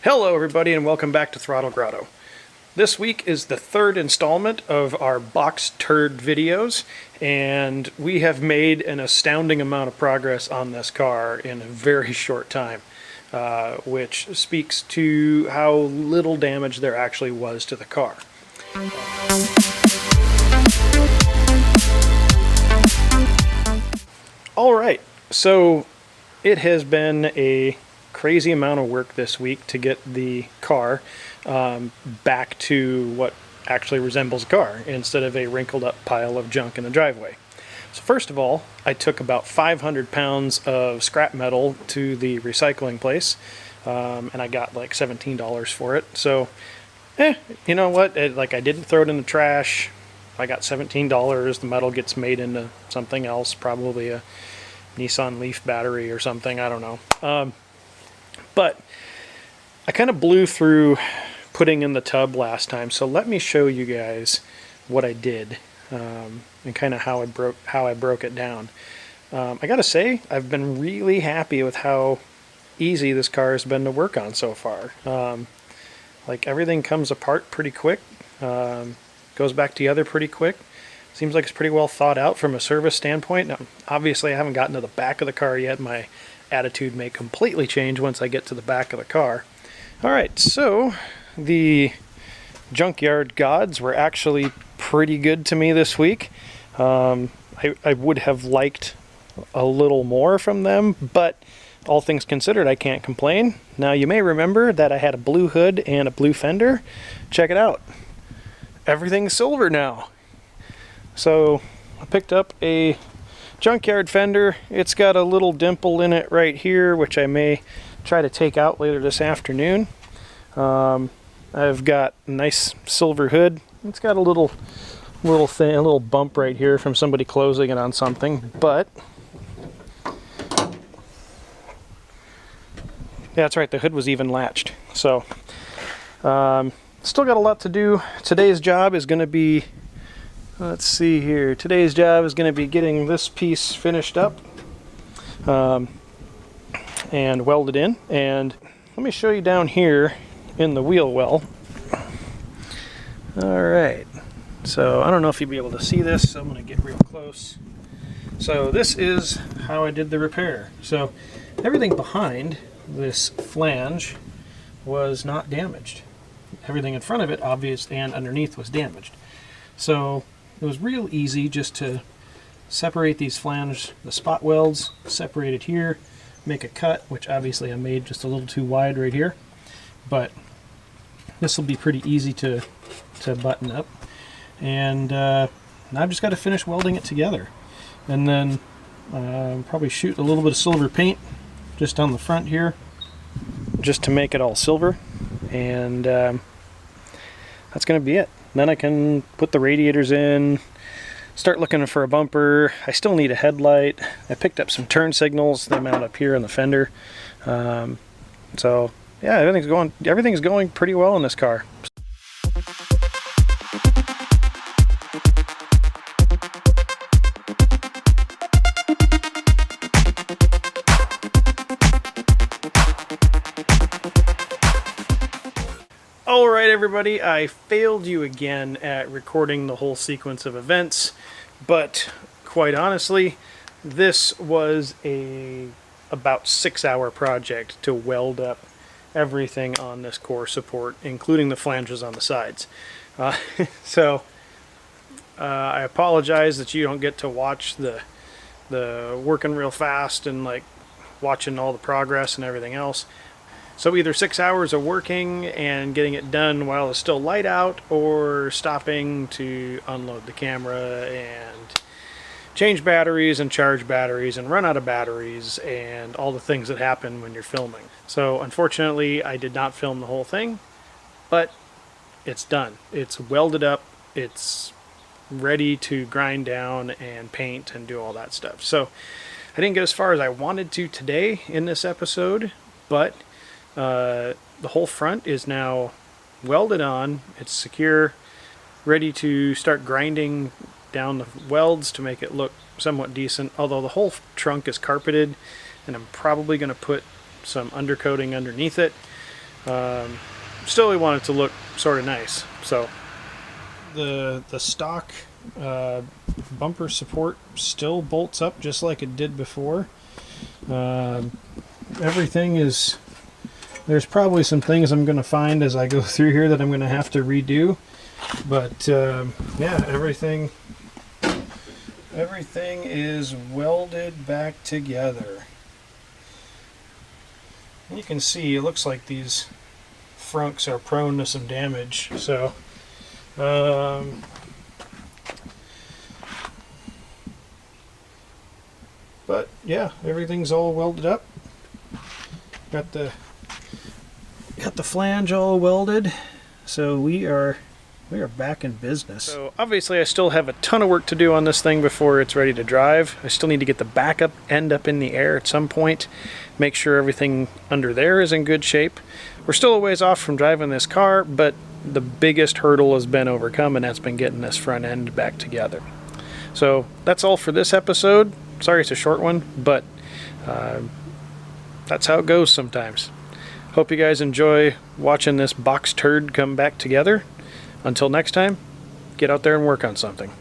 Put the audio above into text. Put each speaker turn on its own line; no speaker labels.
Hello everybody and welcome back to Throttle Grotto. This week is the third installment of our Boxsturd videos, and we have made an astounding amount of progress on this car in a very short time, which speaks to how little damage there actually was to the car. Alright, so it has been a crazy amount of work this week to get the car back to what actually resembles a car instead of a wrinkled up pile of junk in the driveway. So first of all, I took about 500 pounds of scrap metal to the recycling place, and I got like $17 for it. So, you know what? I didn't throw it in the trash. I got $17. The metal gets made into something else, probably a Nissan Leaf battery or something. I don't know. But I kind of blew through putting in the tub last time, so let me show you guys what I did and kind of how I broke it down. I gotta say, I've been really happy with how easy this car has been to work on so far. Like everything comes apart pretty quick, goes back together pretty quick. Seems like it's pretty well thought out from a service standpoint. Now, obviously, I haven't gotten to the back of the car yet. My attitude may completely change once I get to the back of the car. Alright, so the junkyard gods were actually pretty good to me this week. I would have liked a little more from them, but all things considered, I can't complain. Now, you may remember that I had a blue hood and a blue fender. Check it out. Everything's silver now. So I picked up a junkyard fender. It's got a little dimple in it right here, which I may try to take out later this afternoon. I've got a nice silver hood. It's got a little bump right here from somebody closing it on something, but yeah, that's right, the hood was even latched. So still got a lot to do. Today's job is going to be, let's see here. Today's job is going to be getting this piece finished up and welded in. And let me show you down here in the wheel well. Alright, so I don't know if you'll be able to see this, so I'm going to get real close. So this is how I did the repair. So everything behind this flange was not damaged. Everything in front of it, obvious, and underneath was damaged. So it was real easy just to separate these flange, the spot welds, separate it here, make a cut, which obviously I made just a little too wide right here, but this will be pretty easy to button up. And now I've just got to finish welding it together. And then probably shoot a little bit of silver paint just on the front here, just to make it all silver. And that's going to be it. Then I can put the radiators in, start looking for a bumper. I still need a headlight. I picked up some turn signals. They mount up here in the fender. So yeah, everything's going pretty well in this car. Alright everybody, I failed you again at recording the whole sequence of events, but quite honestly, this was about 6-hour project to weld up everything on this core support, including the flanges on the sides. So I apologize that you don't get to watch the working real fast and like watching all the progress and everything else. So either 6 hours of working and getting it done while it's still light out, or stopping to unload the camera and change batteries and charge batteries and run out of batteries and all the things that happen when you're filming. So unfortunately I did not film the whole thing, but it's done. It's welded up, it's ready to grind down and paint and do all that stuff. So I didn't get as far as I wanted to today in this episode, but the whole front is now welded on, it's secure, ready to start grinding down the welds to make it look somewhat decent, although the whole trunk is carpeted and I'm probably going to put some undercoating underneath it. Still, we want it to look sort of nice. So the stock bumper support still bolts up just like it did before. Everything is, there's probably some things I'm going to find as I go through here that I'm going to have to redo, but yeah, everything is welded back together. You can see it looks like these frunks are prone to some damage, so but yeah, everything's all welded up. Got the flange all welded, so we are back in business. So obviously I still have a ton of work to do on this thing before it's ready to drive. I still need to get the backup end up in the air at some point, make sure everything under there is in good shape. We're still a ways off from driving this car, but the biggest hurdle has been overcome, and that's been getting this front end back together. So that's all for this episode. Sorry it's a short one, but that's how it goes sometimes. Hope you guys enjoy watching this Boxsturd come back together. Until next time, get out there and work on something.